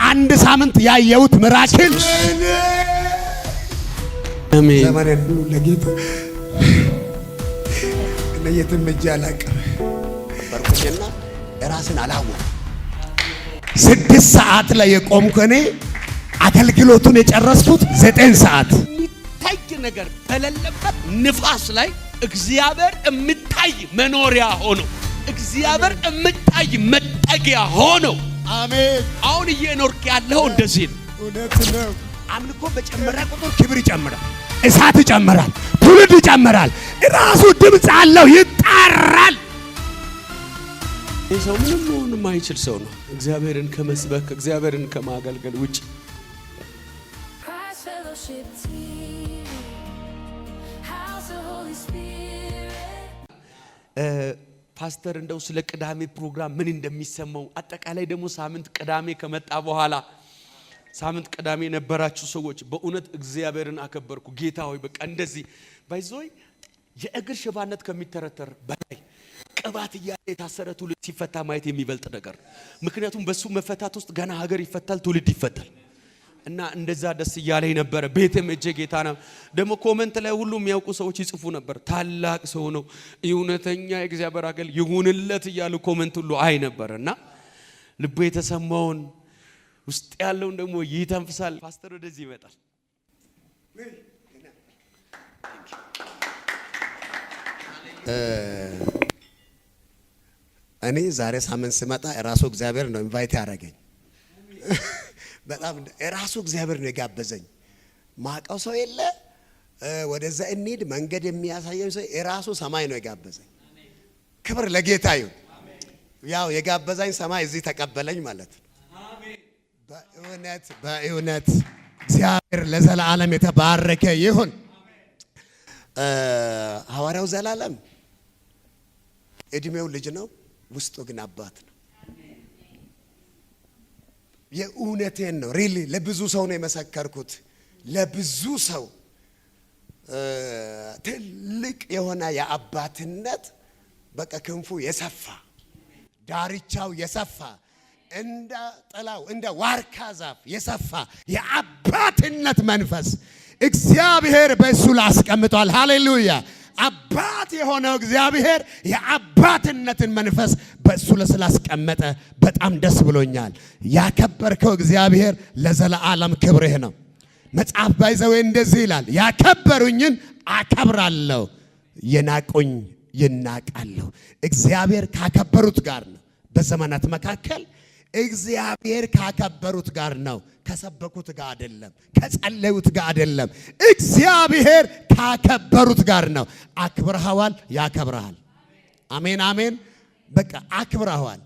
አንድ ሳምንት ያየሁት ምራክል አሜን። ዘመኔን ሁሉ ለጌታ ለየትም እጅ አላቀም በርኩኝና ራስን አላወቅ 6 ሰዓት ላይ የቆምኩ እኔ አገልግሎቱን የጨረስኩት 9 ሰዓት። የሚታይ ነገር በሌለበት ንፋስ ላይ እግዚአብሔር የሚታይ መኖሪያ ሆኖ እግዚአብሔር የሚታይ መጠጊያ ሆኖ አሜን። አሁን እየኖርክ ያለው እንደዚህ ነው። እውነት ነው። አምልኮ በጨመረ ቁጥር ክብር ይጨምራል፣ እሳት ይጨምራል፣ ትውልድ ይጨምራል። ራሱ ድምፅ አለው፣ ይጣራል። ይህ ሰው ምንም መሆን የማይችል ሰው ነው። እግዚአብሔርን ከመስበክ እግዚአብሔርን ከማገልገል ውጭ ፓስተር እንደው ስለ ቅዳሜ ፕሮግራም ምን እንደሚሰማው አጠቃላይ ደግሞ ሳምንት ቅዳሜ ከመጣ በኋላ ሳምንት ቅዳሜ የነበራችሁ ሰዎች በእውነት እግዚአብሔርን አከበርኩ። ጌታ ሆይ በቃ እንደዚህ ባይዞይ የእግር ሽባነት ከሚተረተር በላይ ቅባት እያለ የታሰረ ትውልድ ሲፈታ ማየት የሚበልጥ ነገር። ምክንያቱም በሱ መፈታት ውስጥ ገና ሀገር ይፈታል፣ ትውልድ ይፈታል። እና እንደዛ ደስ እያለኝ ነበር። ቤቴም እጄ ጌታ ነው። ደግሞ ኮሜንት ላይ ሁሉ የሚያውቁ ሰዎች ይጽፉ ነበር። ታላቅ ሰው ነው፣ እውነተኛ የእግዚአብሔር አገል ይሁንለት እያሉ ኮሜንት ሁሉ አይ ነበር። እና ልቡ የተሰማውን ውስጥ ያለውን ደግሞ ይተንፍሳል። ፓስተር ወደዚህ ይመጣል። እኔ ዛሬ ሳምንት ስመጣ ራሱ እግዚአብሔር ነው ኢንቫይት ያደረገኝ። በጣም ራሱ እግዚአብሔር ነው የጋበዘኝ። ማቀው ሰው የለ ወደዛ እንሂድ መንገድ የሚያሳየኝ ሰው ራሱ ሰማይ ነው የጋበዘኝ። ክብር ለጌታ ይሁን። ያው የጋበዛኝ ሰማይ እዚህ ተቀበለኝ ማለት ነው። በእውነት እግዚአብሔር ለዘላለም የተባረከ ይሁን። ሐዋርያው ዘላለም እድሜው ልጅ ነው፣ ውስጡ ግን አባት ነው። የእውነቴን ነው። ሪሊ ለብዙ ሰው ነው የመሰከርኩት። ለብዙ ሰው ትልቅ የሆነ የአባትነት በቃ ክንፉ የሰፋ ዳርቻው የሰፋ እንደ ጥላው እንደ ዋርካ ዛፍ የሰፋ የአባትነት መንፈስ እግዚአብሔር በእሱ ላይ አስቀምጧል። ሃሌሉያ! አባት የሆነው እግዚአብሔር የአባትነትን መንፈስ በእሱ ላይ ስላስቀመጠ በጣም ደስ ብሎኛል። ያከበርከው እግዚአብሔር ለዘላለም ክብርህ ነው። መጽሐፍ ባይዘው እንደዚህ ይላል፣ ያከበሩኝን አከብራለሁ፣ የናቁኝ ይናቃለሁ። እግዚአብሔር ካከበሩት ጋር ነው። በዘመናት መካከል እግዚአብሔር ካከበሩት ጋር ነው፣ ከሰበኩት ጋር አይደለም፣ ከጸለዩት ጋር አይደለም። እግዚአብሔር ካከበሩት ጋር ነው። አክብረዋል፣ ያከብራል። አሜን አሜን። በቃ አክብረዋል።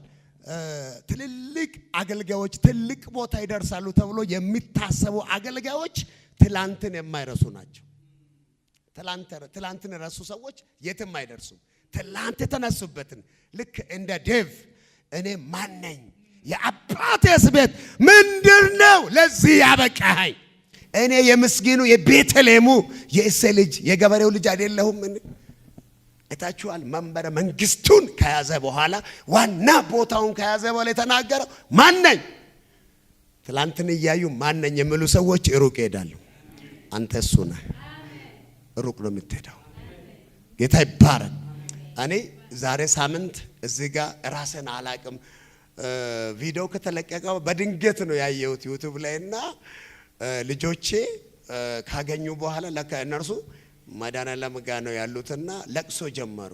ትልልቅ አገልጋዮች ትልቅ ቦታ ይደርሳሉ ተብሎ የሚታሰቡ አገልጋዮች ትላንትን የማይረሱ ናቸው። ትላንትን ረሱ ሰዎች የትም አይደርሱም። ትላንት የተነሱበትን ልክ እንደ ዴቭ እኔ ማን ነኝ? የአባቴስ ቤት ምንድነው ለዚህ ያበቃኝ? እኔ የምስኪኑ የቤተልሔሙ የእሴይ ልጅ የገበሬው ልጅ አይደለሁም? እታችኋል። መንበረ መንግስቱን ከያዘ በኋላ ዋና ቦታውን ከያዘ በኋላ የተናገረው ማን ነኝ? ትላንትን እያዩ ማን ነኝ የሚሉ ሰዎች ሩቅ ይሄዳሉ። አንተ እሱ ነህ። ሩቅ ነው የምትሄደው። ጌታ ይባረክ። እኔ ዛሬ ሳምንት እዚህ ጋር ራስን አላቅም ቪዲዮ ከተለቀቀው በድንገት ነው ያየሁት ዩቲዩብ ላይና ልጆቼ ካገኙ በኋላ ለካ እነርሱ መድኃኔዓለም ጋር ነው ያሉትና ለቅሶ ጀመሩ።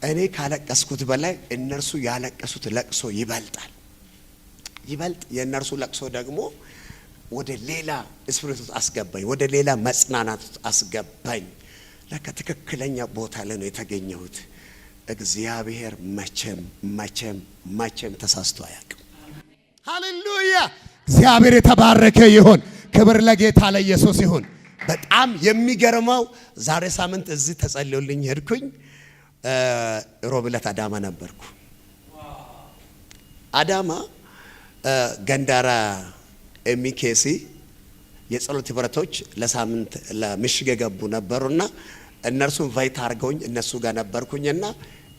እኔ ካለቀስኩት በላይ እነርሱ ያለቀሱት ለቅሶ ይበልጣል። የእነርሱ ለቅሶ ደግሞ ወደ ሌላ ስፒሪት አስገባኝ፣ ወደ ሌላ መጽናናት አስገባኝ። ለካ ትክክለኛ ቦታ ላይ ነው የተገኘሁት። እግዚአብሔር መቼም ተሳስቶ አያውቅም። ሃሌሉያ! እግዚአብሔር የተባረከ ይሁን። ክብር ለጌታ ለኢየሱስ ይሁን። በጣም የሚገርመው ዛሬ ሳምንት እዚህ ተጸልዮልኝ ሄድኩኝ። ሮብ ዕለት አዳማ ነበርኩ። አዳማ ገንዳራ ኤሚኬሲ የጸሎት ህብረቶች ለሳምንት ለምሽግ የገቡ ነበሩና እነርሱን ቫይት አድርገውኝ እነሱ ጋር ነበርኩኝና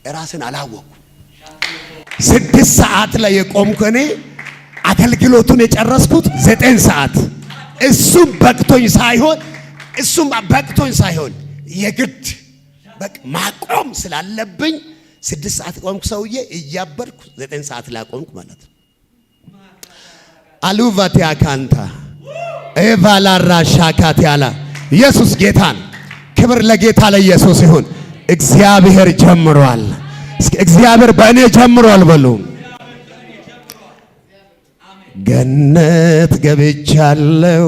ራስን አላወቅኩ። 6 ሰዓት ላይ የቆምኩ እኔ አገልግሎቱን የጨረስኩት 9 ሰዓት። እሱም በቅቶኝ ሳይሆን የግድ በቃ ማቆም ስላለብኝ 6 ሰዓት ቆምኩ። ሰውዬ እያበርኩ 9 ሰዓት ላይ ቆምኩ ማለት ነው። አሉቫቲያ ካንታ ኤቫላራ ሻካት ያላ ኢየሱስ ጌታ ነው። ክብር ለጌታ ለኢየሱስ ይሁን። እግዚአብሔር ጀምሯል። እስኪ እግዚአብሔር በእኔ ጀምሯል በሉ። ገነት ገብቻለሁ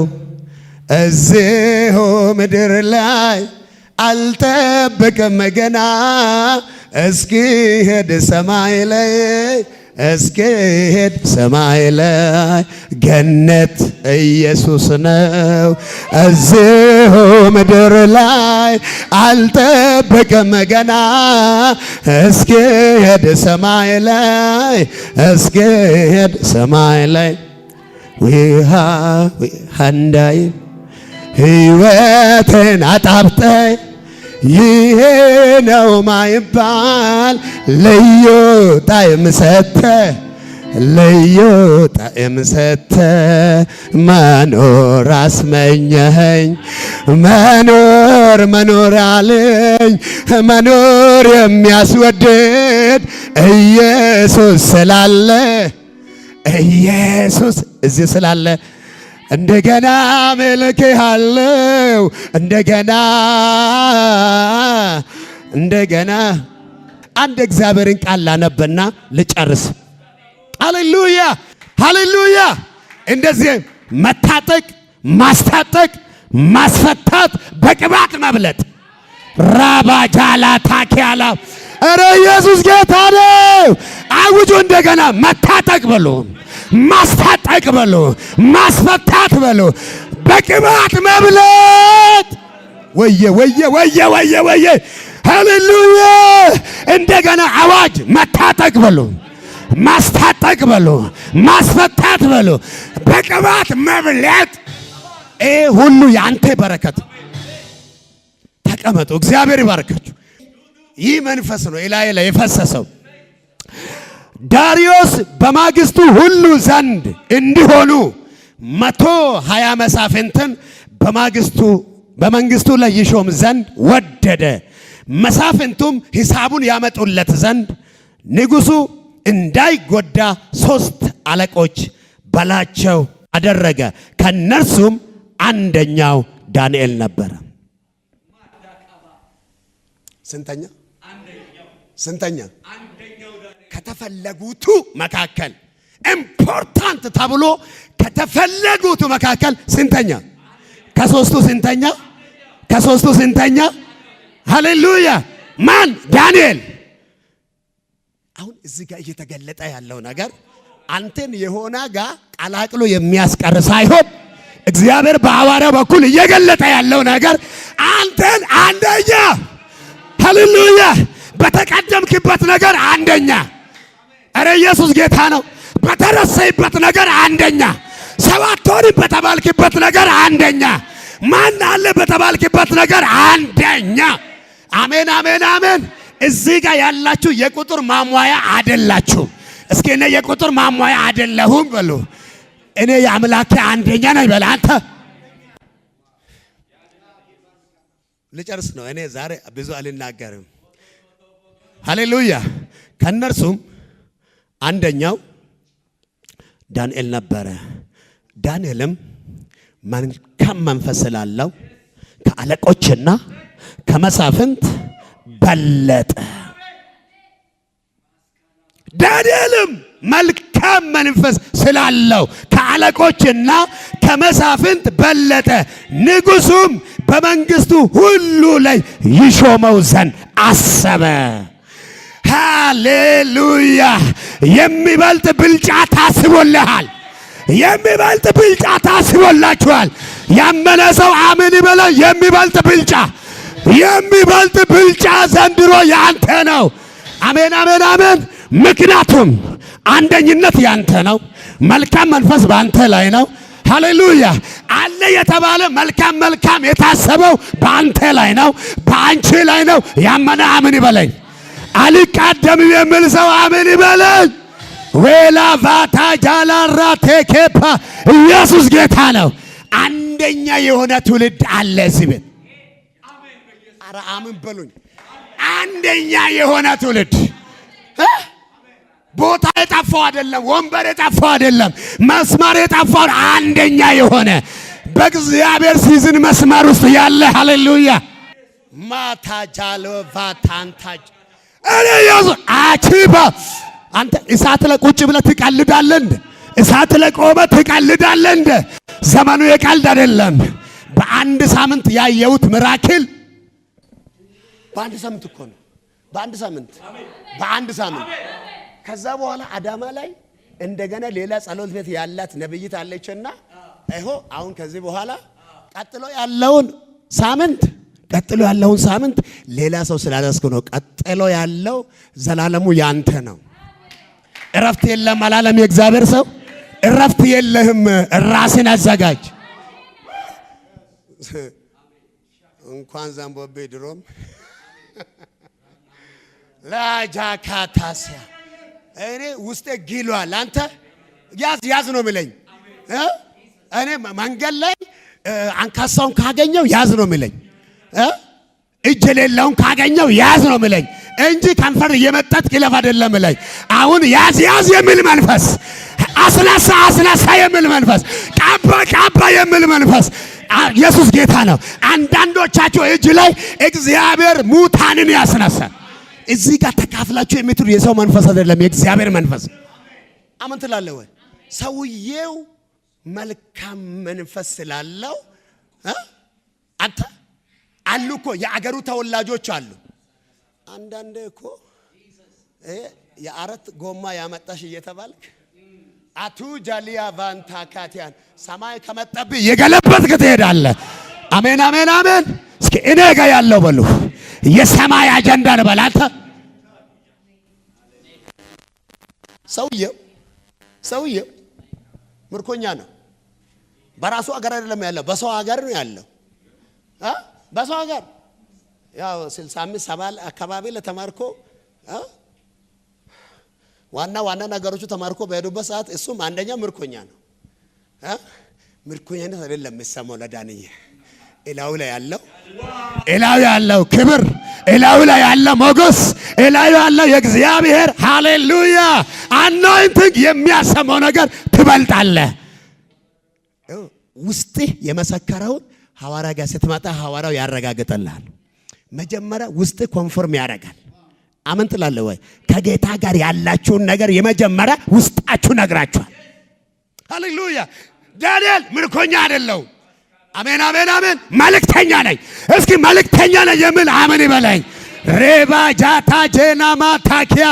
እዚሁ ምድር ላይ አልጠብቅም ገና እስኪሄድ ሰማይ ላይ እስኪሄድ ሰማይ ላይ ገነት ኢየሱስ ነው። እዚሁ ምድር ላይ አልጠብቅም ገና እስኪሄድ ሰማይ ላይ እስኪሄድ ሰማይ ላይ ዊሃ እንዳይ ሕይወትን አጣብጠኝ ይሄ ነው ማይባል ልዩ ጣዕም ሰጠ መኖር አስመኘኸኝ መኖር አለኝ መኖር የሚያስወድድ ኢየሱስ ስላለ ኢየሱስ እዚህ ስላለ እንደገና መልክሃለው እንደገና አንድ እግዚአብሔርን ቃል ላነብና ልጨርስ። ሃሌሉያ ሃሌሉያ። እንደዚህ መታጠቅ፣ ማስታጠቅ፣ ማስፈታት፣ በቅባት መብለጥ ራባጃላ ታኪያላ ኧረ ኢየሱስ ጌታ ነው። አውጁ እንደገና መታጠቅ በሉ፣ ማስታጠቅ በሉ፣ ማስፈታት በሉ፣ በቅባት መብለጥ። ወየ ሃሌሉያ። እንደገና አዋጅ መታጠቅ በሉ፣ ማስታጠቅ በሉ፣ ማስፈታት በሉ፣ በቅባት መብለጥ። ይሄ ሁሉ ያንተ በረከት። ተቀመጡ። እግዚአብሔር ይባርካችሁ። ይህ መንፈስ ነው እላዬ ላይ የፈሰሰው። ዳርዮስ በማግስቱ ሁሉ ዘንድ እንዲሆኑ 120 መሳፍንትን በመንግስቱ ላይ ይሾም ዘንድ ወደደ። መሳፍንቱም ሂሳቡን ያመጡለት ዘንድ ንጉሡ እንዳይጎዳ 3 አለቆች በላቸው አደረገ። ከነርሱም አንደኛው ዳንኤል ነበረ። ስንተኛ? ከተፈለጉቱ መካከል ኢምፖርታንት ተብሎ ከተፈለጉቱ መካከል ስንተኛ? ከሶስቱ ስንተኛ? ሃሌሉያ። ማን? ዳንኤል። አሁን እዚህ ጋር እየተገለጠ ያለው ነገር አንተን የሆነ ጋር ቀላቅሎ የሚያስቀር ሳይሆን እግዚአብሔር በሐዋርያው በኩል እየገለጠ ያለው ነገር አንተን አንደኛ፣ ሃሌሉያ፣ በተቀደምክበት ነገር አንደኛ። እረ ኢየሱስ ጌታ ነው። በተረሰይበት ነገር አንደኛ፣ ሰባቶን በተባልክበት ነገር አንደኛ፣ ማን አለ በተባልክበት ነገር አንደኛ። አሜን፣ አሜን፣ አሜን። እዚህ ጋር ያላችሁ የቁጥር ማሟያ አይደላችሁ። እስኪ እኔ የቁጥር ማሟያ አይደለሁም በሉ። እኔ የአምላኬ አንደኛ ነኝ በል አንተ። ልጨርስ ነው። እኔ ዛሬ ብዙ አልናገርም። ሃሌሉያ። ከነርሱም አንደኛው ዳንኤል ነበረ። ዳንኤልም መልካም መንፈስ ስላለው ከአለቆችና ከመሳፍንት በለጠ። ዳንኤልም መልካም መንፈስ ስላለው ከአለቆችና ከመሳፍንት በለጠ። ንጉሡም በመንግስቱ ሁሉ ላይ ይሾመው ዘንድ አሰበ። ሃሌሉያ። የሚበልጥ ብልጫ ታስቦልሃል። የሚበልጥ ብልጫ ታስቦላችኋል። ያመነ ሰው አሜን ይበለ። የሚበልጥ ብልጫ ዘንድሮ ያንተ ነው። አሜን፣ አሜን፣ አሜን። ምክንያቱም አንደኝነት ያንተ ነው። መልካም መንፈስ በአንተ ላይ ነው። ሃሌሉያ። አለ የተባለ መልካም የታሰበው በአንተ ላይ ነው፣ በአንቺ ላይ ነው። ያመነ አሜን ይበለኝ። አልቃደምም የሚል ሰው አሜን ይበለኝ። ዌላ ቫታ ጃላራ ቴኬፓ ኢየሱስ ጌታ ነው። አንደኛ የሆነ ትውልድ አለ እዚህ ቤት። ኧረ አምን በሉኝ። አንደኛ የሆነ ትውልድ ቦታ የጠፋው አይደለም፣ ወንበር የጠፋው አይደለም፣ መስመር የጠፋው አንደኛ የሆነ በእግዚአብሔር ሲዝን መስመር ውስጥ ያለ ሃሌሉያ ማታ ጃሎ ቫታንታጅ እኔ ኢየሱስ አቺባ አንተ እሳት ላይ ቁጭ ብለህ ትቀልዳለህ እንደ እሳት ላይ ቆመህ ትቀልዳለህ እንደ ዘመኑ የቀልድ አይደለም። በአንድ ሳምንት ያየሁት ሚራክል በአንድ ሳምንት እኮ ነው። በአንድ ሳምንት ከዛ በኋላ አዳማ ላይ እንደገና ሌላ ጸሎት ቤት ያላት ነብይት አለችና አይሆ አሁን ከዚህ በኋላ ቀጥሎ ያለውን ሳምንት ሌላ ሰው ስላደረስኩ ነው። ቀጥሎ ያለው ዘላለሙ ያንተ ነው። እረፍት የለም አላለም የእግዚአብሔር ሰው። እረፍት የለህም፣ ራስን አዘጋጅ። እንኳን ዘንቦቤ ድሮም ላጃካታሲያ እኔ ውስጤ ጊሏል። አንተ ያዝ ነው የሚለኝ። እኔ መንገድ ላይ አንካሳውን ካገኘው ያዝ ነው የሚለኝ፣ እጅ የሌለውን ካገኘው ያዝ ነው የሚለኝ እንጂ ከንፈር እየመጠጥ ክለፍ አይደለም የሚለኝ። አሁን ያዝ የሚል መንፈስ፣ አስነሳ የሚል መንፈስ፣ ቀባ የሚል መንፈስ። ኢየሱስ ጌታ ነው። አንዳንዶቻቸው እጅ ላይ እግዚአብሔር ሙታንን ያስነሳል። እዚህ ጋር ተካፍላችሁ የምትሉ የሰው መንፈስ አይደለም፣ የእግዚአብሔር መንፈስ። አምን ትላለህ ወይ? ሰውየው መልካም መንፈስ ስላለው አንተ አሉ እኮ የአገሩ ተወላጆች አሉ። አንዳንዴ እኮ የአራት ጎማ ያመጣሽ እየተባልክ አቱ ጃሊያ ቫንታ ካቲያን ሰማይ ከመጣብህ የገለበጥክ ትሄዳለህ። አሜን። እስኪ እኔ ጋር ያለው በሉ የሰማይ አጀንዳ ነው በላንተ። ሰውየው ምርኮኛ ነው። በራሱ ሀገር አይደለም ያለው፣ በሰው ሀገር ነው ያለው። በሰው ሀገር ያው 65 70 አካባቢ ለተማርኮ ዋና ነገሮቹ ተማርኮ በሄዱበት ሰዓት እሱም አንደኛ ምርኮኛ ነው። ምርኮኛነት አይደለም የሚሰማው ለዳንዬ እላው ላይ ያለው ክብር፣ እላው ላይ ያለው ሞገስ፣ እላው ያለው የእግዚአብሔር ሃሌሉያ አኖይንቲንግ የሚያሰማው ነገር ትበልጣለህ። ውስጥ የመሰከረውን ሐዋርያ ጋር ስትመጣ ሐዋርያው ያረጋግጥልሃል። መጀመሪያ ውስጥ ኮንፎርም ያደርጋል። አምን ትላለህ ወይ? ከጌታ ጋር ያላችሁን ነገር የመጀመሪያ ውስጣችሁ ነግራችኋል። ሃሌሉያ። ዳንኤል ምርኮኛ አይደለም። አሜን። መልእክተኛ ነኝ። እስኪ መልእክተኛ ነኝ የሚል አሜን ይበለኝ። ሬባ ጃታ ጄና ማታኪያ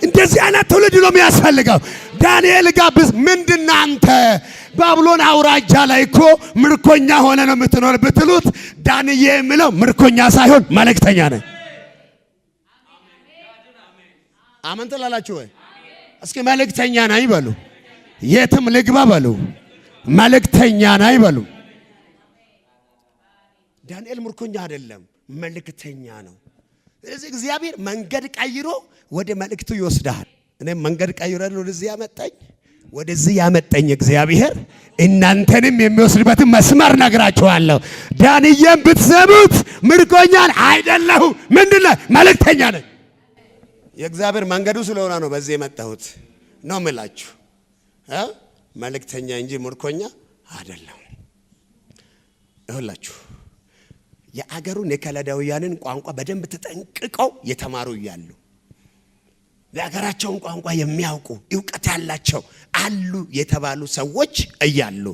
እንደዚህ አይነት ትውልድ ነው የሚያስፈልገው። ዳንኤል ጋብዝ ምንድነው? አንተ ባቢሎን አውራጃ ላይ እኮ ምርኮኛ ሆነ ነው የምትኖር ብትሉት ዳንኤል የሚለው ምርኮኛ ሳይሆን መልእክተኛ ነኝ። አሜን ትላላችሁ ወይ? እስኪ መልእክተኛ ነኝ በሉ። የትም ልግባ በሉ። መልእክተኛ ነኝ በሉ። ዳንኤል ምርኮኛ አይደለም፣ መልእክተኛ ነው። ስለዚህ እግዚአብሔር መንገድ ቀይሮ ወደ መልእክቱ ይወስዳል። እኔም መንገድ ቀይሮ ወደዚህ ያመጣኝ እግዚአብሔር እናንተንም የሚወስድበትን መስመር ነግራችኋለሁ። ዳንኤልን ብትሰሙት ምርኮኛን አይደለሁ። ምንድነው? መልእክተኛ ነኝ። የእግዚአብሔር መንገዱ ስለሆነ ነው በዚህ የመጣሁት ነው የምላችሁ። መልእክተኛ እንጂ ምርኮኛ አይደለም። ይኸውላችሁ የአገሩን የከለዳውያንን ቋንቋ በደንብ ተጠንቅቀው የተማሩ እያሉ የአገራቸውን ቋንቋ የሚያውቁ ዕውቀት ያላቸው አሉ የተባሉ ሰዎች እያሉ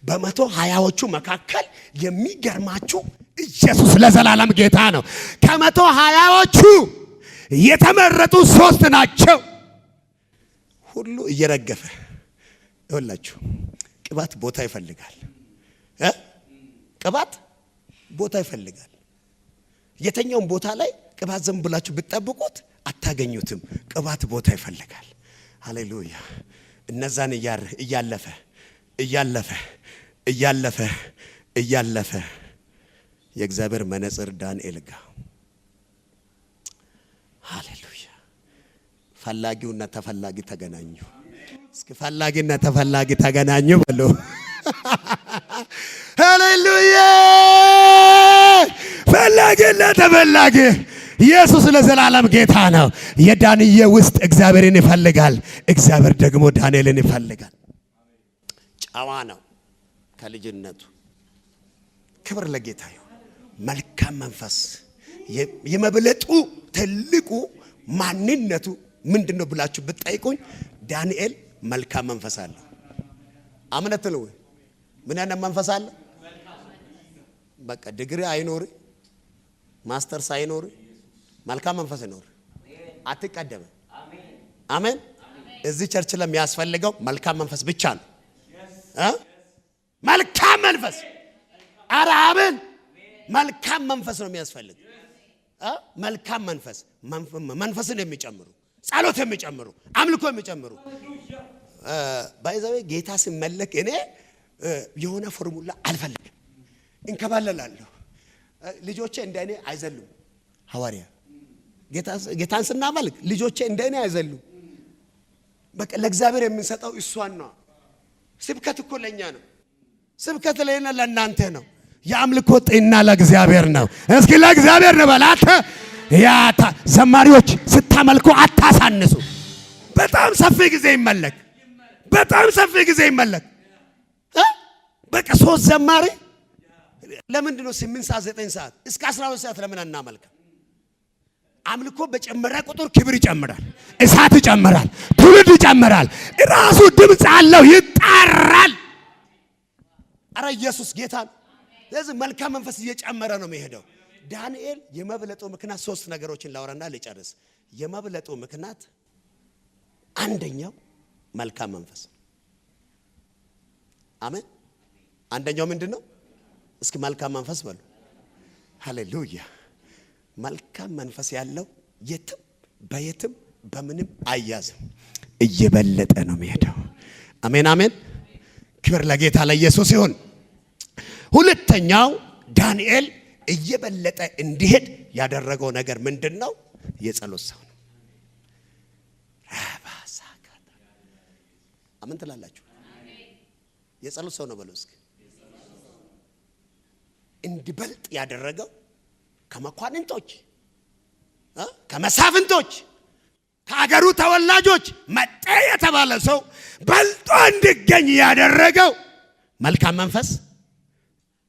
በ120ዎቹ መካከል የሚገርማችሁ ኢየሱስ ለዘላለም ጌታ ነው። ከ120ዎቹ የተመረጡ 3 ናቸው። ሁሉ እየረገፈ ይኸውላችሁ ቅባት ቦታ ይፈልጋል። ቅባት ቦታ ይፈልጋል። የተኛውን ቦታ ላይ ቅባት ዝም ብላችሁ ብትጠብቁት አታገኙትም። ቅባት ቦታ ይፈልጋል። ሃሌሉያ። እነዛን እያለፈ የእግዚአብሔር መነጽር ዳንኤል ጋር ሃሌሉያ ፈላጊውና ተፈላጊ ተገናኙ። እስኪ ፈላጊና ተፈላጊ ተገናኙ በሉ። ሃሌሉያ! ፈላጊና ተፈላጊ ኢየሱስ ለዘላለም ጌታ ነው። የዳንኤል ውስጥ እግዚአብሔርን ይፈልጋል፣ እግዚአብሔር ደግሞ ዳንኤልን ይፈልጋል። ጨዋ ነው ከልጅነቱ። ክብር ለጌታ ይሁን። መልካም መንፈስ የመብለጡ ትልቁ ማንነቱ ምንድነው ብላችሁ ብትጠይቁኝ ዳንኤል መልካም መንፈስ አለ። አምነት ነው። ምን ያነ መንፈስ አለ? በቃ ዲግሪ አይኖር ማስተርስ አይኖር መልካም መንፈስ ይኖር። አትቀደም። አሜን። እዚህ ቸርች ለሚያስፈልገው መልካም መንፈስ ብቻ ነው። መልካም መንፈስ ኧረ አሜን። መልካም መንፈስ ነው የሚያስፈልግ። መልካም መንፈስ መንፈስን የሚጨምሩ ጸሎት የሚጨምሩ አምልኮ የሚጨምሩ ባይዛው ጌታ ሲመለክ እኔ የሆነ ፎርሙላ አልፈልግም። እንከባለላለሁ። ልጆቼ እንደኔ አይዘሉም። ሐዋርያ ጌታን ስናመልክ ልጆቼ እንደኔ አይዘሉም። በቃ ለእግዚአብሔር የምንሰጠው እሷን ነው። ስብከት እኮ ለኛ ነው። ስብከት ለኛ ለእናንተ ነው። የአምልኮ ጤና ለእግዚአብሔር ነው። እስኪ ለእግዚአብሔር ነው በላተ። ያታ ዘማሪዎች ስታመልኩ አታሳንሱ። በጣም ሰፊ ጊዜ ይመለክ። በጣም ሰፊ ጊዜ ይመለክ። በቃ 3 ዘማሪ ለምንድን ነው 8 ሰዓት 9 ሰዓት እስከ 12 ሰዓት ለምን አናመልክ? አምልኮ በጨመረ ቁጥር ክብር ይጨምራል፣ እሳት ይጨምራል፣ ትውልድ ይጨምራል። ራሱ ድምጽ አለው ይጣራል። አረ ኢየሱስ ጌታ ነው። ስለዚህ መልካም መንፈስ እየጨመረ ነው የሚሄደው። ዳንኤል የመብለጡ ምክንያት 3 ነገሮችን ላወራና ልጨርስ። የመብለጡ ምክንያት አንደኛው መልካም መንፈስ። አሜን። አንደኛው ምንድነው? እስኪ መልካም መንፈስ በሉ። ሃሌሉያ! መልካም መንፈስ ያለው የትም በየትም በምንም አያዝም፣ እየበለጠ ነው የሚሄደው። አሜን አሜን። ክብር ለጌታ ለኢየሱስ ይሁን። ሁለተኛው ዳንኤል እየበለጠ እንዲሄድ ያደረገው ነገር ምንድነው? የጸሎት ሰው ነው። አሜን ትላላችሁ? የጸሎት ሰው ነው በሉ እስኪ። እንዲበልጥ ያደረገው ከመኳንንቶች ከመሳፍንቶች ከአገሩ ተወላጆች መጤ የተባለ ሰው በልጦ እንዲገኝ ያደረገው መልካም መንፈስ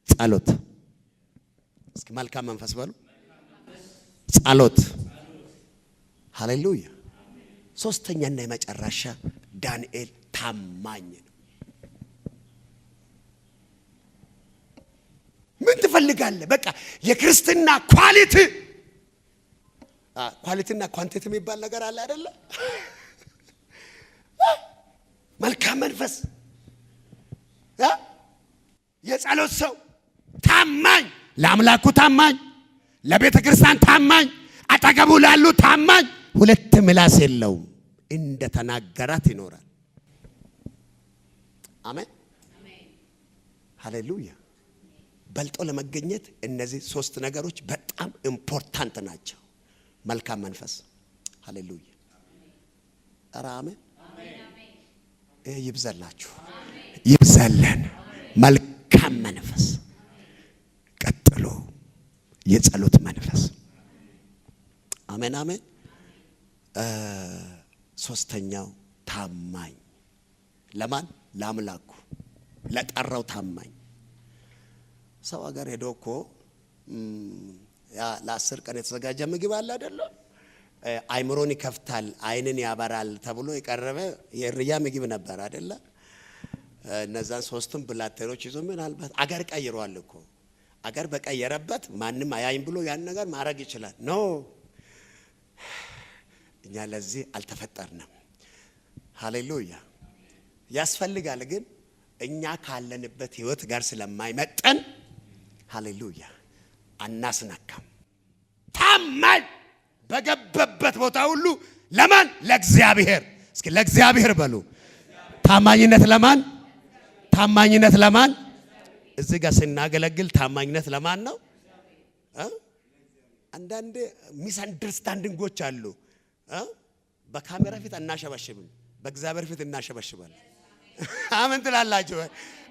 ጸሎት። እስኪ መልካም መንፈስ በሉ። ጸሎት። ሃሌሉያ። ሶስተኛና የመጨረሻ ዳንኤል ታማኝ ነው። ምን ትፈልጋለህ? በቃ የክርስትና ኳሊቲና ኳንቲቲ የሚባል ነገር አለ አይደለ? መልካም መንፈስ የጸሎት ሰው ታማኝ፣ ለአምላኩ ታማኝ፣ ለቤተ ክርስቲያን ታማኝ፣ አጠገቡ ላሉ ታማኝ፣ 2 ምላስ የለውም፣ እንደ ተናገራት ይኖራል። አሜን ሃሌሉያ። በልጦ ለመገኘት እነዚህ 3 ነገሮች በጣም ኢምፖርታንት ናቸው። መልካም መንፈስ ሃሌሉያ። ኧረ አሜን። ይብዛላችሁ፣ ይብዛለን መልካም መንፈስ። ቀጥሎ የጸሎት መንፈስ። አሜን አሜን። ሶስተኛው ታማኝ። ለማን? ለአምላኩ ለጠራው ታማኝ። ሰው ሀገር ሄዶ እኮ ያ ለ10 ቀን የተዘጋጀ ምግብ አለ አይደለ? አይምሮን ይከፍታል፣ አይንን ያበራል ተብሎ የቀረበ የእርያ ምግብ ነበር አይደለ? እነዛን 3ቱም ብላቴኖች ይዞ ምናልባት አገር ቀይሯል እኮ። አገር በቀየረበት ማንም አያይም ብሎ ያን ነገር ማድረግ ይችላል። ኖ እኛ ለዚህ አልተፈጠርንም። ሃሌሉያ። ያስፈልጋል ግን እኛ ካለንበት ህይወት ጋር ስለማይመጠን ሃሌሉያ አናስነካም። ታማኝ በገበበት ቦታ ሁሉ ለማን? ለእግዚአብሔር። እስኪ ለእግዚአብሔር በሉ። ታማኝነት ለማን? ታማኝነት ለማን? እዚህ ጋር ስናገለግል ታማኝነት ለማን ነው? አንዳንድ ሚስ አንደርስታንዲንጎች አሉ። በካሜራ ፊት አናሸበሽብም፣ በእግዚአብሔር ፊት እናሸበሽባለን። አሜን ትላላችሁ?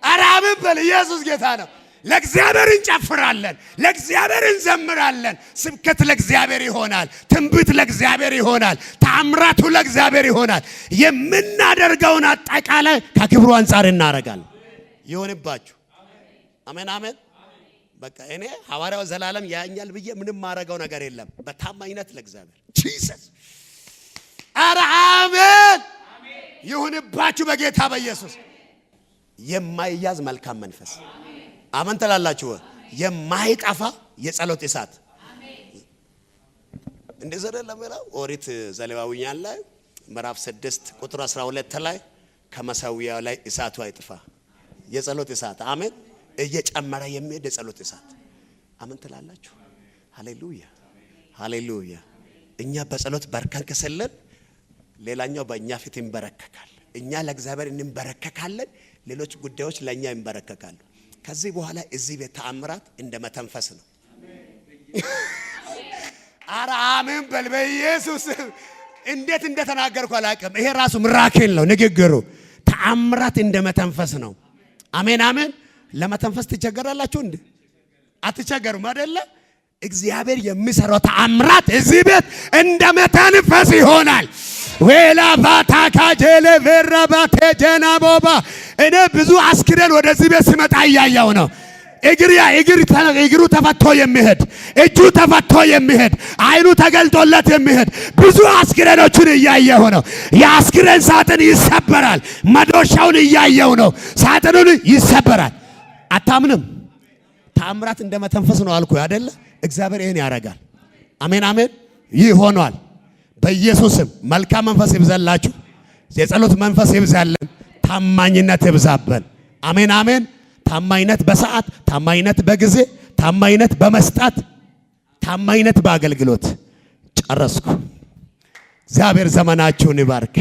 ኧረ አሜን በል። ኢየሱስ ጌታ ነው። ለእግዚአብሔር እንጨፍራለን፣ ለእግዚአብሔር እንዘምራለን። ስብከት ለእግዚአብሔር ይሆናል፣ ትንቢት ለእግዚአብሔር ይሆናል፣ ተአምራቱ ለእግዚአብሔር ይሆናል። የምናደርገውን አጠቃላይ ከክብሩ አንጻር እናደርጋለን። ይሆንባችሁ። አሜን አሜን። በቃ እኔ ሐዋርያው ዘላለም ያኛል ብዬ ምንም ማረገው ነገር የለም። በታማኝነት ለእግዚአብሔር ጂሰስ። ኧረ አሜን ይሁንባችሁ በጌታ በኢየሱስ። የማይያዝ መልካም መንፈስ አሜን ትላላችሁ? የማይጠፋ የጸሎት እሳት እንደዚህ አይደለም? ኦሪት ዘሌዋውያን ላይ ምዕራፍ 6 ቁጥር 12 ላይ ከመሠዊያው ላይ እሳቱ አይጥፋ። የጸሎት እሳት አሜን፣ እየጨመረ የሚሄድ የጸሎት እሳት አሜን ትላላችሁ? ሃሌሉያ ሃሌሉያ። እኛ በጸሎት በርከንከሰለን፣ ሌላኛው በእኛ ፊት ይንበረከካል። እኛ ለእግዚአብሔር እንበረከካለን፣ ሌሎች ጉዳዮች ለእኛ ይንበረከካሉ። ከዚህ በኋላ እዚህ ቤት ተአምራት እንደ መተንፈስ ነው። ኧረ አሜን በል በኢየሱስ። እንዴት እንደተናገርኩ አላውቅም። ይሄ ራሱ ምራክል ነው ንግግሩ። ተአምራት እንደ መተንፈስ ነው። አሜን አሜን። ለመተንፈስ ትቸገራላችሁ እንዴ? አትቸገሩም አይደለ? እግዚአብሔር የሚሰራው ተአምራት እዚህ ቤት እንደ መተንፈስ ይሆናል። ወላ ባታካ ጀለ ወራባቴ ጀናቦባ። እኔ ብዙ አስክሬን ወደዚህ ቤት ሲመጣ እያየው ነው። እግሩ ተፈቶ የሚሄድ፣ እጁ ተፈቶ የሚሄድ፣ አይኑ ተገልጦለት የሚሄድ ብዙ አስክሬኖችን እያየሁ ነው። የአስክሬን ሳጥን ይሰበራል። መዶሻውን እያየው ነው። ሳጥኑን ይሰበራል። አታምንም? ተአምራት እንደ መተንፈስ ነው አልኩ አይደለ? እግዚአብሔር ይሄን ያደርጋል። አሜን አሜን። ይህ ሆኗል በኢየሱስም። መልካም መንፈስ ይብዛላችሁ። የጸሎት መንፈስ ይብዛልን። ታማኝነት ይብዛበን። አሜን አሜን። ታማኝነት በሰዓት፣ ታማኝነት በጊዜ፣ ታማኝነት በመስጠት፣ ታማኝነት በአገልግሎት። ጨረስኩ። እግዚአብሔር ዘመናችሁን ይባርክ።